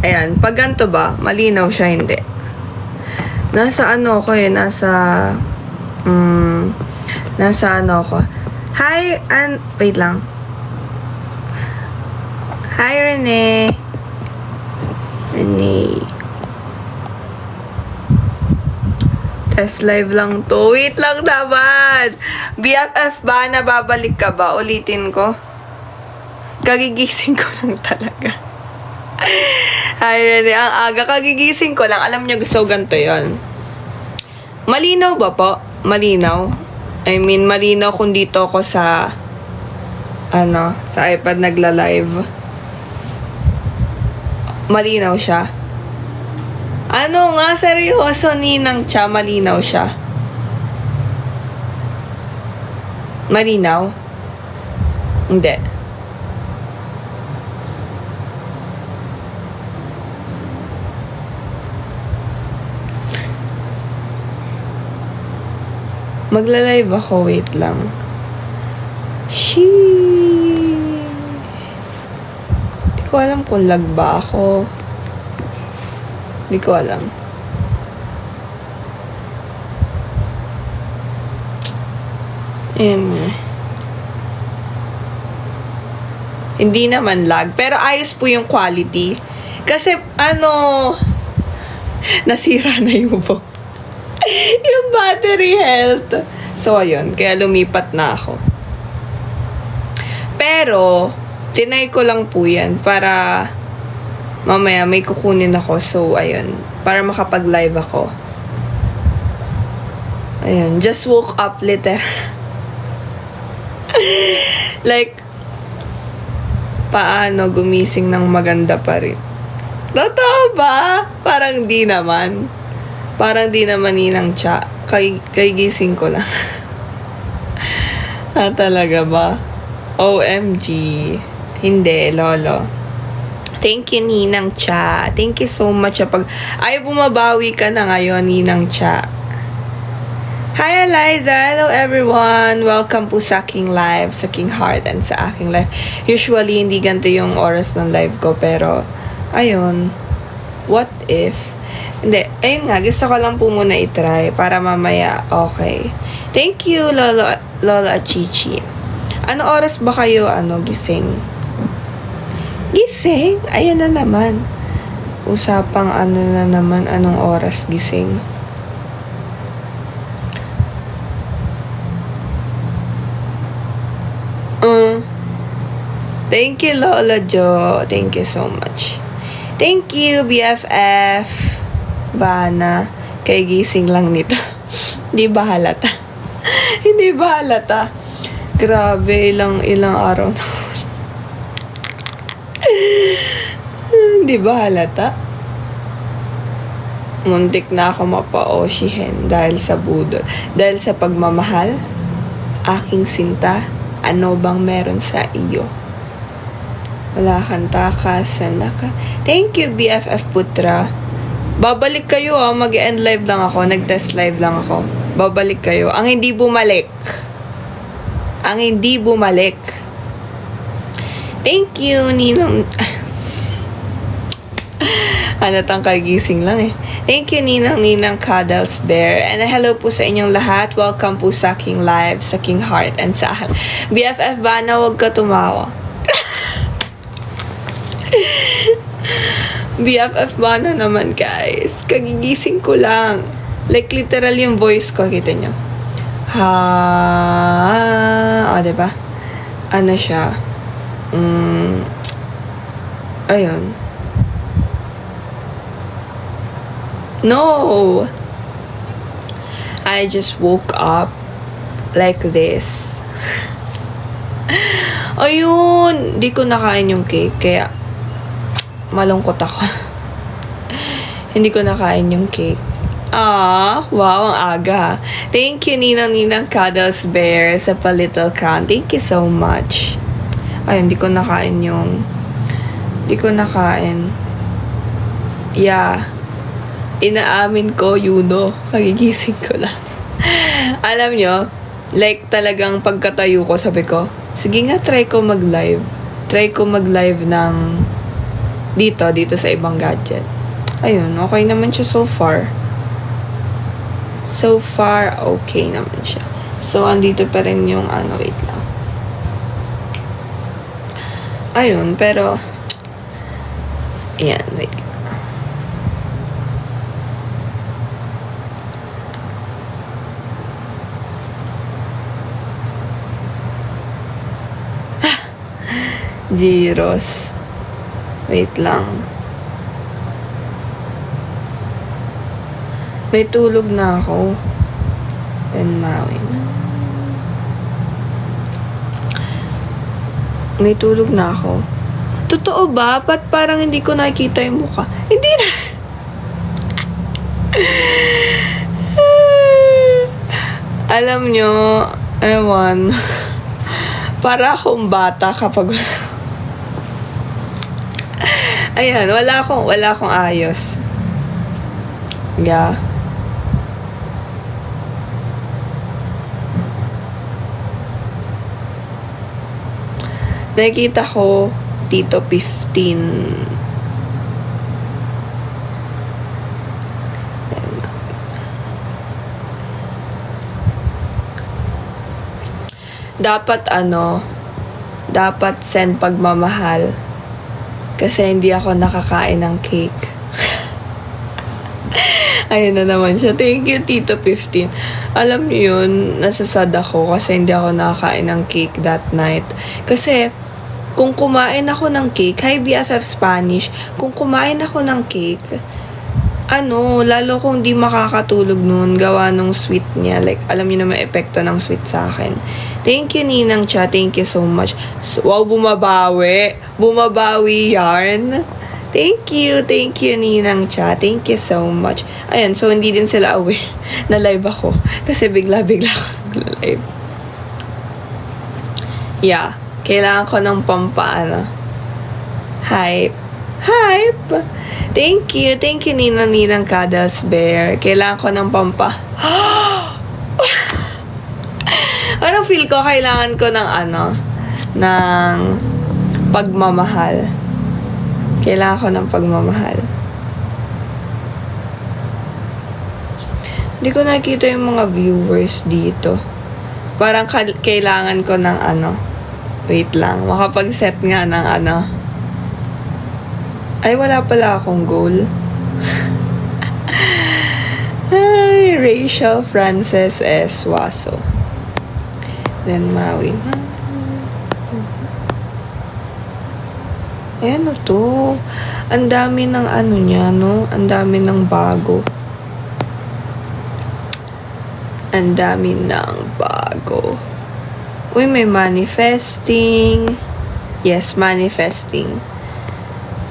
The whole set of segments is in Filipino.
Ayan, pag ganito ba, malinaw siya, hindi. Nasa ano ko eh, nasa ano ko. Hi, wait lang. Hi, Renee. Test live lang to. Wait lang naman. BFF ba? Nababalik ka ba? Ulitin ko. Kagigising ko lang talaga. Hi, Rene. Ang aga. Kagigising ko lang. Alam niyo, gusto ganito yon. Malinaw ba po? Malinaw? I mean, malinaw kung dito ako sa sa iPad nagla-live. Malinaw siya. Ano nga, seryoso, Ninang Cha, malinaw siya. Malinaw? Hindi. Magla-live ako, wait lang. Hindi ko alam kung lag ba ako. Hindi ko alam. Hindi naman lag. Pero ayos po yung quality. Kasi, nasira na yung phone. Yung battery health. So, ayun. Kaya lumipat na ako. Pero, tinay ko lang po yan para mamaya may kukunin ako. So, ayun. Para makapag-live ako. Ayun. Just woke up literal. Like, paano gumising ng maganda pa rin? Totoo ba? Parang di naman. Parang di naman Ninang Cha. Kay gising ko lang. Talaga ba? OMG. Hindi, lolo. Thank you, Ninang Cha. Thank you so much. Ay, bumabawi ka na ngayon, Ninang Cha. Hi, Eliza. Hello, everyone. Welcome po sa aking live, sa aking heart, and sa aking live. Usually, hindi ganito yung oras ng live ko, pero, ayun. What if? Hindi. Ayun nga, gusto ko lang po muna itry para mamaya, okay. Thank you, Lolo Achichi. Ano oras ba kayo, gising? Gising? Ayan na naman. Usapang na naman, anong oras gising? Thank you, Lola Jo. Thank you so much. Thank you, BFF. Bana. Kay gising lang nito. Hindi ba halata? Hindi ba halata? Grabe, ilang araw na. Hindi ba halata? Muntik na ako mapa-oshihen dahil sa budol. Dahil sa pagmamahal, aking sinta, ano bang meron sa iyo? Wala kang takas, sana ka. Thank you, BFF Putra. Babalik kayo, mag-end live lang ako. Nag-test live lang ako. Babalik kayo. Ang hindi bumalik. Thank you, Ninang. Halatang kagising lang eh. Thank you, Ninang Cuddles Bear. And hello po sa inyong lahat. Welcome po sa aking live, sa aking heart, and sa akin. BFF Bana, huwag ka tumawa. BFF Bana naman, guys. Kagigising ko lang. Like, literal yung voice ko. Kita nyo. Diba? Ano siya? Ayun. No! I just woke up like this. Ayun! Di ko nakain yung cake, kaya malungkot ako. Hindi ko nakain yung cake. Wow, ang aga. Thank you, Ninang Cuddles Bear, sa pa-little crown. Thank you so much. Ay, hindi ko nakain. Yeah. Inaamin ko, kagigising ko lang. Alam nyo, like talagang pagkatayo ko, sabi ko, sige nga, try ko mag-live ng Dito sa ibang gadget. Ayun, okay naman siya so far. So far, okay naman siya. So, andito pa rin yung wait lang. Ayun, pero ayan, wait. Gyros. Wait lang. May tulog na ako. Then, Maui. May tulog na ako. Totoo ba? Ba't parang hindi ko nakikita yung mukha? Hindi na. Alam nyo, ewan. Para akong bata kapag ayan, wala akong ayos. Yeah. Nakikita ko dito 15. Dapat send pagmamahal. Kasi hindi ako nakakain ng cake. Ayun na naman siya. Thank you, Tito 15. Alam niyo yun, nasasad ako kasi hindi ako nakakain ng cake that night. Kasi, kung kumain ako ng cake, hi BFF Spanish, kung kumain ako ng cake, lalo kong di makakatulog nun, gawa nung sweet niya. Like, alam niyo naman epekto ng sweet sa akin. Thank you, Ninang Cha. Thank you so much. Wow, bumabawi. Bumabawi yarn. Thank you, Ninang Cha. Thank you so much. Ayan, so hindi din sila aware na live ako. Kasi bigla-bigla ako nag-live. Yeah, kailangan ko ng hype. Thank you, Ninang Cuddles Bear. Kailangan ko ng Parang feel ko kailangan ko ng pagmamahal. Kailangan ko ng pagmamahal. Hindi ko nakikita yung mga viewers dito. Parang kailangan ko ng wait lang, makapag-set nga ng Ay, wala pala akong goal. Ay, Rachel Frances S. Waso. Then, Maui. Ayan to. Ang dami ng niya, no? Ang dami ng bago. Ang dami ng bago. Uy, may manifesting. Yes, manifesting.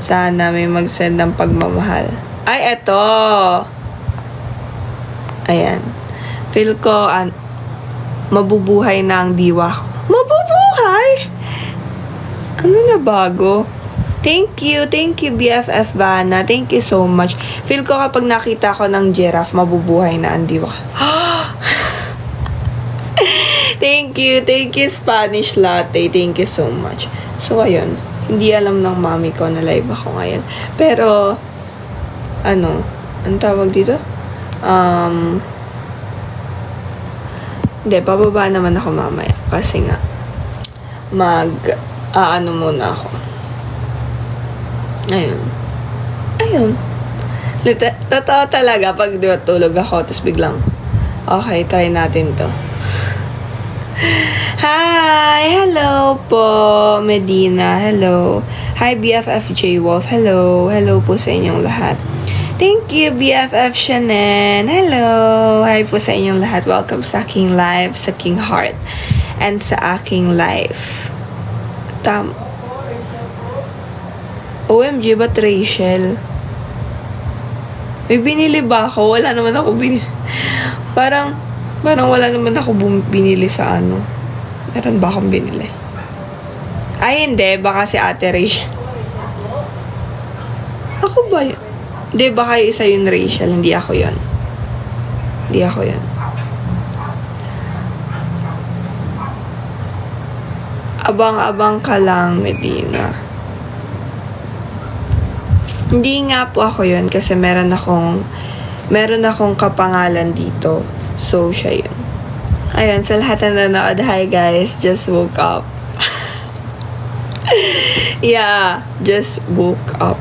Sana may mag-send ng pagmamahal. Ay, eto. Ayan. Feel ko, mabubuhay na ang diwa ko. Mabubuhay? Ano na bago? Thank you, BFF Bana. Thank you so much. Feel ko kapag nakita ko ng giraffe, mabubuhay na ang diwa ko. Thank you, Spanish Latte. Thank you so much. So, ayun. Hindi alam ng mami ko na live ako ngayon. Pero, ang tawag dito? Hindi, pababa naman ako mamaya. Kasi nga, muna ako. Ayun. Totoo talaga, pag tulog ako, tapos biglang, okay, try natin to. Hi! Hello po, Medina. Hello. Hi, BFF J Wolf. Hello. Hello po sa inyong lahat. Thank you, BFF Shannon. Hello. Hi po sa inyong lahat. Welcome sa aking live, sa aking heart, and sa aking life. OMG, ba't Rachel? May binili ba ako? Wala naman ako binili. Parang wala naman ako binili sa Meron ba akong binili? Ay, hindi. Baka si Ate Rachel. Ako ba yun? Hindi, baka isa yun, Rachel. Hindi ako yun. Abang-abang ka lang, Medina. Hindi nga po ako yun kasi meron akong kapangalan dito. So, siya yun. Ayun, sa lahat na nanonood, hi guys, just woke up. Yeah, just woke up.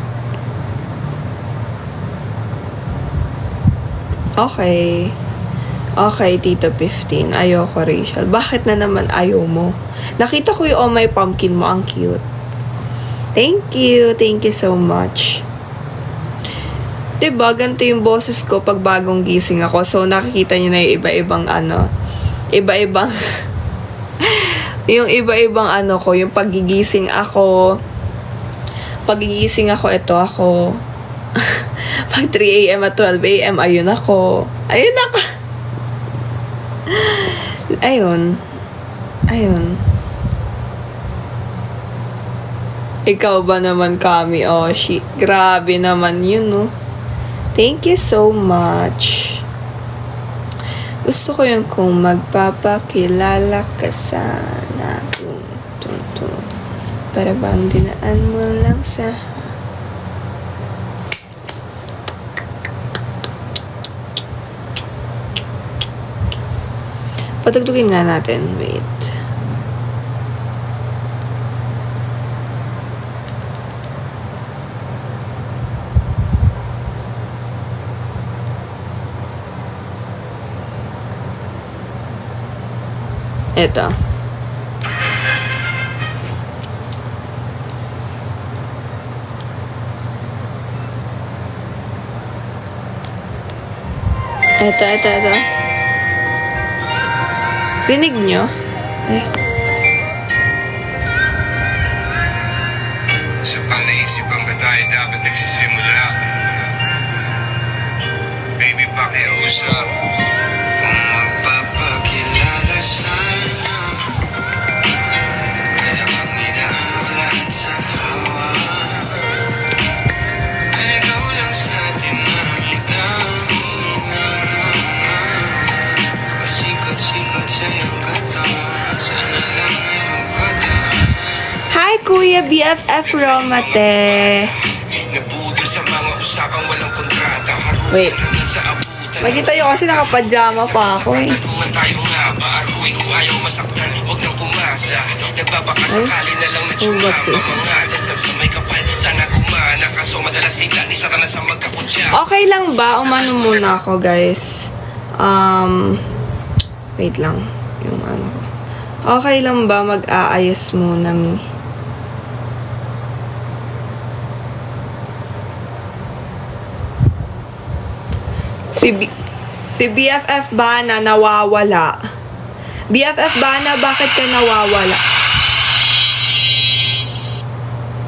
Okay. Okay, Tito 15. Ayoko, Rachel. Bakit na naman ayaw mo? Nakita ko yung Oh My Pumpkin mo. Ang cute. Thank you. Thank you so much. Diba, ganito yung boses ko pag bagong gising ako. So, nakikita niyo na yung iba-ibang iba-ibang yung iba-ibang ko, yung pagigising ako, ito ako. Pag 3 a.m. at 12 a.m., ayun ako. Ayun. Ikaw ba naman, Kami? Oh, shit. Grabe naman yun, no? Thank you so much. Gusto ko yun kung magpapakilala ka sana. Para bang dinaan mo lang sa... Patugtugin nga natin. Wait. Ito. Ito. Rinig nyo? Sa panaisipan ba tayo dapat nagsisimula? Baby, pakiusap. Kung magpapakilala sana, para bang idaan mo lahat sa hawa. Ay, ikaw lang sa atin na may dami ng mga pasikot-sikot sa iyong katawan. Sana lang ay magpadaan. Hi, Kuya BFF Romate. Nabudol sa mga usapang walang kontrata. Wait. Hanggang sa abutan. Magkita tayo kasi nakapajama pa ako eh. Tanungan tayo nga ba? Aruy kung ayaw masaktan, huwag nang umasa. Nagbabakasakali na lang na tsumama. Mga dasal sa may kapal, sana gumana. Kaso madalas tigla ni Satanas sa magkakutya. Okay lang ba? Umano muna ako, guys. Wait lang. Yung ano ko. Okay lang ba mag-aayos muna, mi? Si BFF Bana nawawala. BFF Bana, bakit ka nawawala?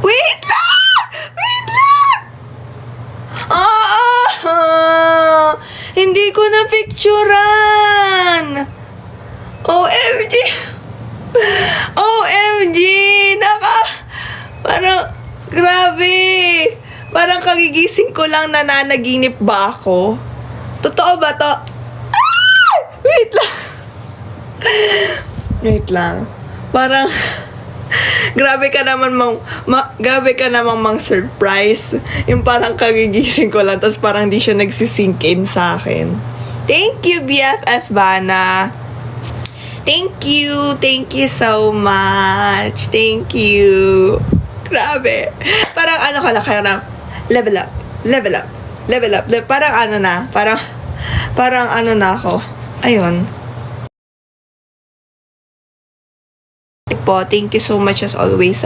Wait lang! Hindi ko na picturean. OMG. Parang, grabe. Parang kagigising ko lang, nananaginip ba ako? Totoo ba to? Wait lang. Parang, grabe ka naman mang surprise. Yung parang kagigising ko lang, tapos parang di siya nagsisink in sa akin. Thank you, BFF Bana. Thank you so much. Thank you. Grabe. Parang ka na, kaya na, level up. Parang parang na ako. Ayun. Po, thank you so much as always.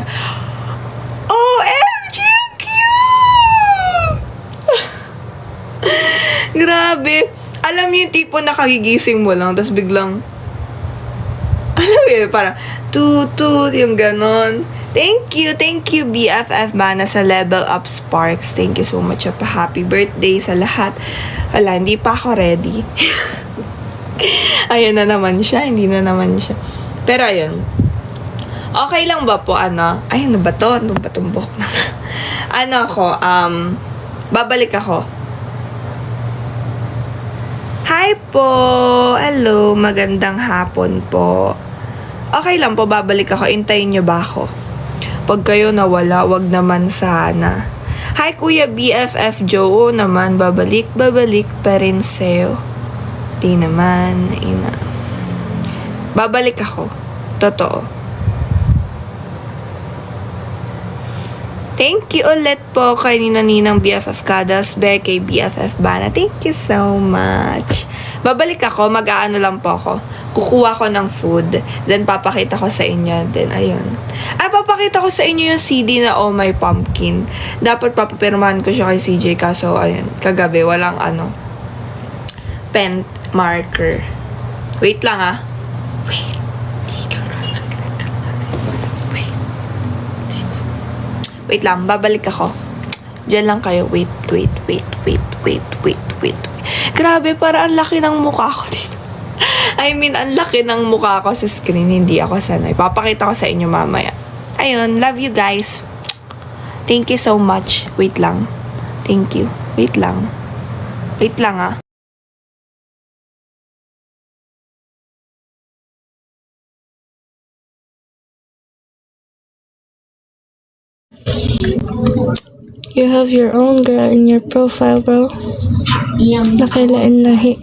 OMG, cute! Grabe. Alam mo yung tipo na kagigising mo lang, tapos biglang, alam mo yun, parang, tutut, yung ganon. Thank you, BFF Bana sa Level Up Sparks. Thank you so much. Happy birthday sa lahat. Wala, hindi pa ako ready. Ayun na naman siya, hindi na naman siya. Pero ayun. Okay lang ba po, Ay, ano ba to? Ano ba itong buhok na? Babalik ako. Hi po! Hello, magandang hapon po. Okay lang po, babalik ako. Intayin niyo ba ako? Pag kayo nawala, wag naman sana. Hi, Kuya BFF Joe. Oo naman, babalik pa rin sa'yo. Di naman, ina. Babalik ako. Totoo. Thank you ulit po kay Ninang BFF Kadas, Bear, kay BFF Bana. Thank you so much. Babalik ako, mag-aano lang po ako. Kukuha ko ng food, then papakita ko sa inyo, then ayun. Papakita ko sa inyo yung CD na Oh My Pumpkin. Dapat papapirmahan ko siya kay CJ, kaso ayun, kagabi, walang pen marker. Wait lang Wait. Wait lang, babalik ako. Diyan lang kayo. Wait. Grabe, para ang laki ng mukha ko dito. I mean, ang laki ng mukha ko sa screen. Hindi ako sanay. Papakita ko sa inyo mamaya. Ayun, love you guys. Thank you so much. Wait lang. Thank you. Wait lang. Wait lang You have your own girl in your profile, bro. Nakailain lahi.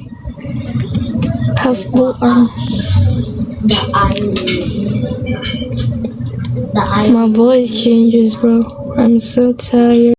Half buang. My voice changes, bro. I'm so tired.